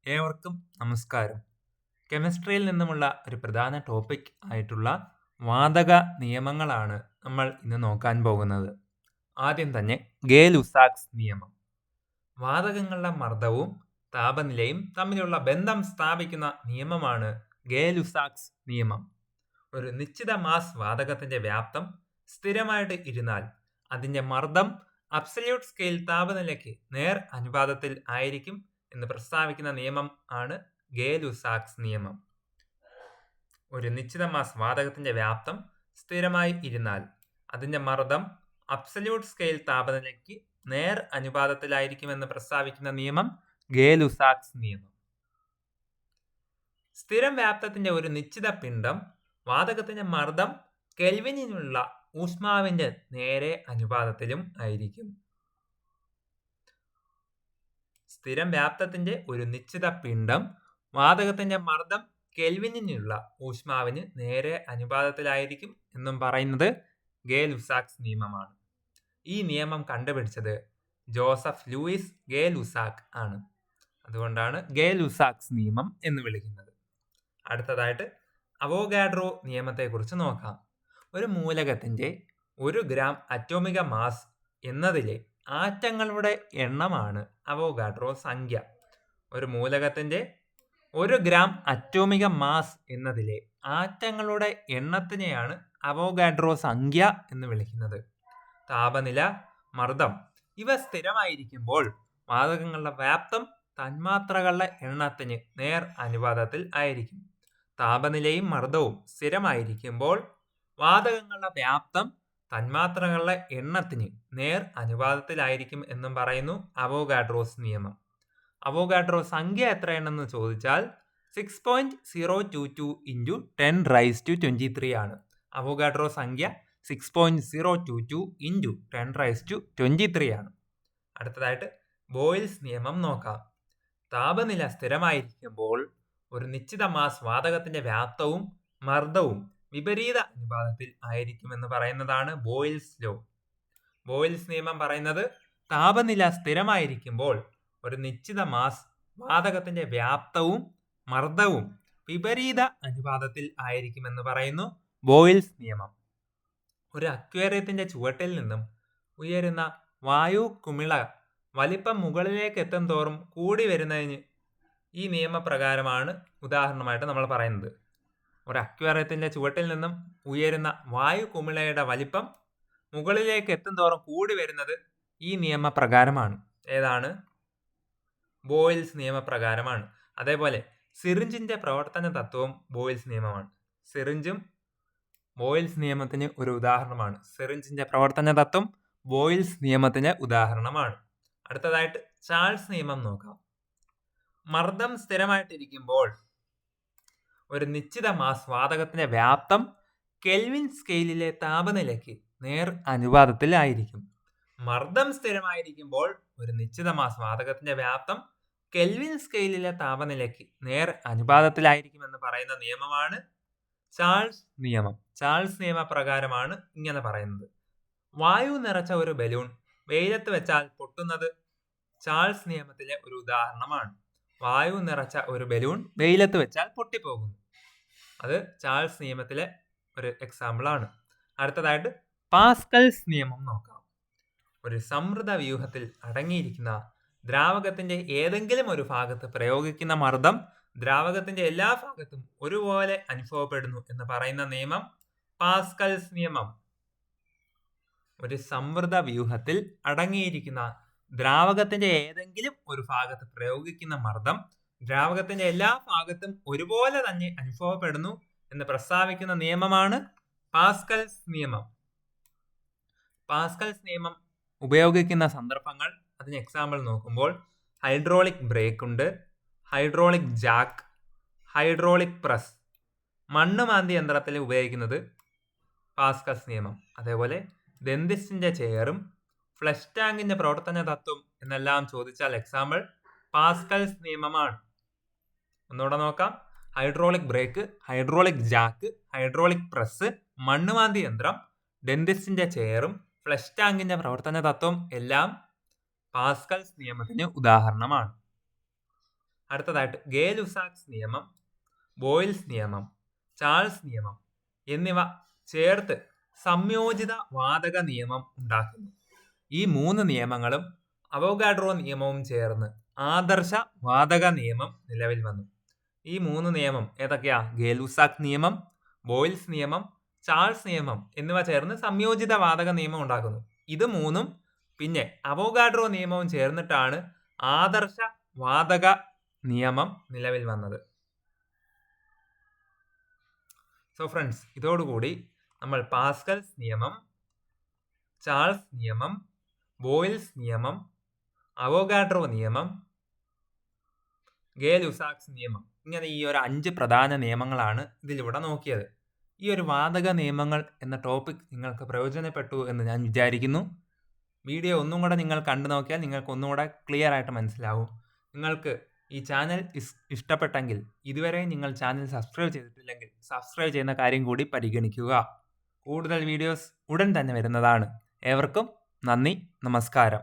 ഏവർക്കും നമസ്കാരം. കെമിസ്ട്രിയിൽ നിന്നുമുള്ള ഒരു പ്രധാന ടോപ്പിക് ആയിട്ടുള്ള വാതക നിയമങ്ങളാണ് നമ്മൾ ഇന്ന് നോക്കാൻ പോകുന്നത്. ആദ്യം തന്നെ ഗേ-ലുസാക്സ് നിയമം. വാതകങ്ങളുടെ മർദ്ദവും താപനിലയും തമ്മിലുള്ള ബന്ധം സ്ഥാപിക്കുന്ന നിയമമാണ് ഗേ-ലുസാക്സ് നിയമം. ഒരു നിശ്ചിത മാസ് വാതകത്തിന്റെ വ്യാപ്തം സ്ഥിരമായിട്ട് ഇരുന്നാൽ അതിന്റെ മർദ്ദം അബ്സല്യൂട്ട് സ്കെയിൽ താപനിലയ്ക്ക് നേർ അനുപാതത്തിൽ ആയിരിക്കും എന്ന് പ്രസ്താവിക്കുന്ന നിയമം ആണ് ഗേ-ലുസാക്സ് നിയമം. ഒരു നിശ്ചിത മാസ് വാതകത്തിന്റെ വ്യാപ്തം സ്ഥിരമായി ഇരുന്നാൽ അതിന്റെ മർദ്ദം അബ്സല്യൂട്ട് സ്കെയിൽ താപനിലയ്ക്ക് നേർ അനുപാതത്തിലായിരിക്കുമെന്ന് പ്രസ്താവിക്കുന്ന നിയമം ഗേ-ലുസാക്സ് നിയമം. സ്ഥിരം വ്യാപ്തത്തിന്റെ ഒരു നിശ്ചിത പിണ്ഡം വാതകത്തിന്റെ മർദ്ദം കെൽവിനുള്ള ഊഷ്മാവിന്റെ നേരെ അനുപാതത്തിലും ആയിരിക്കും. സ്ഥിരം വ്യാപ്തത്തിന്റെ ഒരു നിശ്ചിത പിണ്ഡം വാതകത്തിന്റെ മർദ്ദം കെൽവിനുള്ള ഊഷ്മാവിന് നേരെ അനുപാതത്തിലായിരിക്കും എന്നും പറയുന്നത് ഗേ-ലുസാക്സ് നിയമമാണ്. ഈ നിയമം കണ്ടുപിടിച്ചത് ജോസഫ് ലൂയിസ് ഗേ-ലുസാക്ക് ആണ്. അതുകൊണ്ടാണ് ഗേ-ലുസാക്സ് നിയമം എന്ന് വിളിക്കുന്നത്. അടുത്തതായിട്ട് അവോഗാഡ്രോ നിയമത്തെക്കുറിച്ച് നോക്കാം. ഒരു മൂലകത്തിന്റെ 1 ഗ്രാം അറ്റോമിക മാസ് എന്നതിലെ ആറ്റങ്ങളുടെ എണ്ണമാണ് അവോഗാഡ്രോ സംഖ്യ. ഒരു മൂലകത്തിന്റെ 1 ഗ്രാം അറ്റോമിക മാസ് എന്നതിലെ ആറ്റങ്ങളുടെ എണ്ണത്തിനെയാണ് അവോഗാഡ്രോ സംഖ്യ എന്ന് വിളിക്കുന്നത്. താപനില, മർദ്ദം ഇവ സ്ഥിരമായിരിക്കുമ്പോൾ വാതകങ്ങളുടെ വ്യാപ്തം തന്മാത്രകളുടെ എണ്ണത്തിന് നേർ അനുപാതത്തിൽ ആയിരിക്കും. താപനിലയും മർദ്ദവും സ്ഥിരമായിരിക്കുമ്പോൾ വാതകങ്ങളുടെ വ്യാപ്തം തന്മാത്രകളുടെ എണ്ണത്തിന് നേർ അനുപാതത്തിലായിരിക്കും എന്നും പറയുന്നു അവോഗാഡ്രോസ് നിയമം. അവോഗാഡ്രോ സംഖ്യ എത്രയാണെന്ന് ചോദിച്ചാൽ 6.022 × 10⁻23 ആണ്. അവോഗാഡ്രോ സംഖ്യ 6.022 × 10⁻23 ആണ്. അടുത്തതായിട്ട് ബോയിൽസ് നിയമം നോക്കാം. താപനില സ്ഥിരമായിരിക്കുമ്പോൾ ഒരു നിശ്ചിത മാസ് വാതകത്തിന്റെ വ്യാപ്തവും മർദ്ദവും വിപരീത അനുപാതത്തിൽ ആയിരിക്കുമെന്ന് പറയുന്നതാണ് ബോയിൽസ് ലോ. ബോയിൽസ് നിയമം പറയുന്നത് താപനില സ്ഥിരമായിരിക്കുമ്പോൾ ഒരു നിശ്ചിത മാസ് വാതകത്തിന്റെ വ്യാപ്തവും മർദ്ദവും വിപരീത അനുപാതത്തിൽ ആയിരിക്കുമെന്ന് പറയുന്നു ബോയിൽസ് നിയമം. ഒരു അക്വേറിയത്തിന്റെ ചുവട്ടിൽ നിന്നും ഉയരുന്ന വായു കുമിള വലിപ്പം മുകളിലേക്ക് എത്തും തോറും കൂടി വരുന്നതിന് ഈ നിയമപ്രകാരമാണ് ഉദാഹരണമായിട്ട് നമ്മൾ പറയുന്നത്. ഒരു അക്വേറിയത്തിന്റെ ചുവട്ടിൽ നിന്നും ഉയരുന്ന വായു കുമിളയുടെ വലിപ്പം മുകളിലേക്ക് എത്തും തോറും കൂടി വരുന്നത് ഈ നിയമപ്രകാരമാണ്. ഏതാണ്? ബോയിൽസ് നിയമപ്രകാരമാണ്. അതേപോലെ സിറിഞ്ചിന്റെ പ്രവർത്തന തത്വവും ബോയിൽസ് നിയമമാണ്. സിറിഞ്ചും ബോയിൽസ് നിയമത്തിന് ഒരു ഉദാഹരണമാണ്. സിറിഞ്ചിന്റെ പ്രവർത്തന തത്വം ബോയിൽസ് നിയമത്തിന് ഉദാഹരണമാണ്. അടുത്തതായിട്ട് ചാൾസ് നിയമം നോക്കാം. മർദ്ദം സ്ഥിരമായിട്ടിരിക്കുമ്പോൾ ഒരു നിശ്ചിത മാസ് വാതകത്തിന്റെ വ്യാപ്തം കെൽവിൻ സ്കെയിലിലെ താപനിലയ്ക്ക് നേർ അനുപാതത്തിൽ ആയിരിക്കും. മർദ്ദം സ്ഥിരമായിരിക്കുമ്പോൾ ഒരു നിശ്ചിത മാസ് വാതകത്തിന്റെ വ്യാപ്തം കെൽവിൻ സ്കെയിലിലെ താപനിലയ്ക്ക് നേർ അനുപാതത്തിലായിരിക്കുമെന്ന് പറയുന്ന നിയമമാണ് ചാൾസ് നിയമം. ചാൾസ് നിയമപ്രകാരമാണ് ഇങ്ങനെ പറയുന്നത്. വായു നിറച്ച ഒരു ബലൂൺ വെയിലത്ത് വെച്ചാൽ പൊട്ടുന്നത് ചാൾസ് നിയമത്തിലെ ഒരു ഉദാഹരണമാണ്. വായു നിറച്ച ഒരു ബലൂൺ വെയിലത്ത് വെച്ചാൽ പൊട്ടിപ്പോകുന്നു. അത് ചാൾസ് നിയമത്തിലെ ഒരു എക്സാമ്പിൾ ആണ്. അടുത്തതായിട്ട് പാസ്കൽസ് നിയമം നോക്കാം. ഒരു സമൃദ്ധ വ്യൂഹത്തിൽ അടങ്ങിയിരിക്കുന്ന ദ്രാവകത്തിന്റെ ഏതെങ്കിലും ഒരു ഭാഗത്ത് പ്രയോഗിക്കുന്ന മർദ്ദം ദ്രാവകത്തിന്റെ എല്ലാ ഭാഗത്തും ഒരുപോലെ അനുഭവപ്പെടുന്നു എന്ന് പറയുന്ന നിയമം പാസ്കൽസ് നിയമം. ഒരു സമൃദ്ധ വ്യൂഹത്തിൽ അടങ്ങിയിരിക്കുന്ന ദ്രാവകത്തിന്റെ ഏതെങ്കിലും ഒരു ഭാഗത്ത് പ്രയോഗിക്കുന്ന മർദ്ദം ദ്രാവകത്തിന്റെ എല്ലാ ഭാഗത്തും ഒരുപോലെ തന്നെ അനുഭവപ്പെടുന്നു എന്ന് പ്രസ്താവിക്കുന്ന നിയമമാണ് പാസ്കൽസ് നിയമം. പാസ്കൽസ് നിയമം ഉപയോഗിക്കുന്ന സന്ദർഭങ്ങൾ, അതിന് എക്സാമ്പിൾ നോക്കുമ്പോൾ ഹൈഡ്രോളിക് ബ്രേക്ക് ഉണ്ട്, ഹൈഡ്രോളിക് ജാക്ക്, ഹൈഡ്രോളിക് പ്രസ്. മണ്ണ് മാന്തി യന്ത്രത്തിൽ ഉപയോഗിക്കുന്നത് പാസ്കൽസ് നിയമം. അതേപോലെ ഡെന്റിസ്റ്റിന്റെ ചെയറും ഫ്ലഷ് ടാങ്കിന്റെ പ്രവർത്തന തത്വം എന്നെല്ലാം ചോദിച്ചാൽ എക്സാമ്പിൾ പാസ്കൽസ് നിയമമാണ്. ഒന്നുകൂടെ നോക്കാം. Hydraulic brake, hydraulic jack, hydraulic press, മണ്ണുമാന്തി യന്ത്രം, ഡെന്റിസ്റ്റിന്റെ ചെയറും ഫ്ലഷ് ടാങ്കിന്റെ പ്രവർത്തന തത്വം എല്ലാം പാസ്കൽസ് നിയമത്തിന് ഉദാഹരണമാണ്. അടുത്തതായിട്ട് ഗേ-ലുസാക്സ് നിയമം, ബോയിൽസ് നിയമം, ചാൾസ് നിയമം എന്നിവ ചേർത്ത് സംയോജിത വാതക നിയമം ഉണ്ടാക്കുന്നു. ഈ 3 നിയമങ്ങളും അവോഗാഡ്രോ നിയമവും ചേർന്ന് ആദർശ വാതക നിയമം നിലവിൽ വന്നു. ഈ 3 നിയമം ഏതൊക്കെയാ? ഗേ-ലുസാക്സ് നിയമം, ബോയിൽസ് നിയമം, ചാൾസ് നിയമം എന്നിവ ചേർന്ന് സംയോജിത വാതക നിയമം ഉണ്ടാക്കുന്നു. ഇത് 3ഉം പിന്നെ അവോഗാഡ്രോ നിയമവും ചേർന്നിട്ടാണ് ആദർശ വാതക നിയമം നിലവിൽ വന്നത്. സോ ഫ്രണ്ട്സ്, ഇതോടുകൂടി നമ്മൾ പാസ്കൽസ് നിയമം, ചാൾസ് നിയമം, ബോയിൽസ് നിയമം, അവോഗാഡ്രോ നിയമം, ഗേ-ലുസാക്സ് നിയമം ഇങ്ങനെ ഈ ഒരു 5 പ്രധാന നിയമങ്ങളാണ് ഇതിലൂടെ നോക്കിയത്. ഈ ഒരു വാതക നിയമങ്ങൾ എന്ന ടോപ്പിക് നിങ്ങൾക്ക് പ്രയോജനപ്പെട്ടു എന്ന് ഞാൻ വിചാരിക്കുന്നു. വീഡിയോ ഒന്നും കൂടെ നിങ്ങൾ കണ്ടു നോക്കിയാൽ നിങ്ങൾക്ക് ഒന്നും കൂടെ ക്ലിയർ ആയിട്ട് മനസ്സിലാവും. നിങ്ങൾക്ക് ഈ ചാനൽ ഇഷ്ടപ്പെട്ടെങ്കിൽ ഇതുവരെ നിങ്ങൾ ചാനൽ സബ്സ്ക്രൈബ് ചെയ്തിട്ടില്ലെങ്കിൽ സബ്സ്ക്രൈബ് ചെയ്യുന്ന കാര്യം കൂടി പരിഗണിക്കുക. കൂടുതൽ വീഡിയോസ് ഉടൻ തന്നെ വരുന്നതാണ്. ഏവർക്കും നന്ദി, നമസ്കാരം.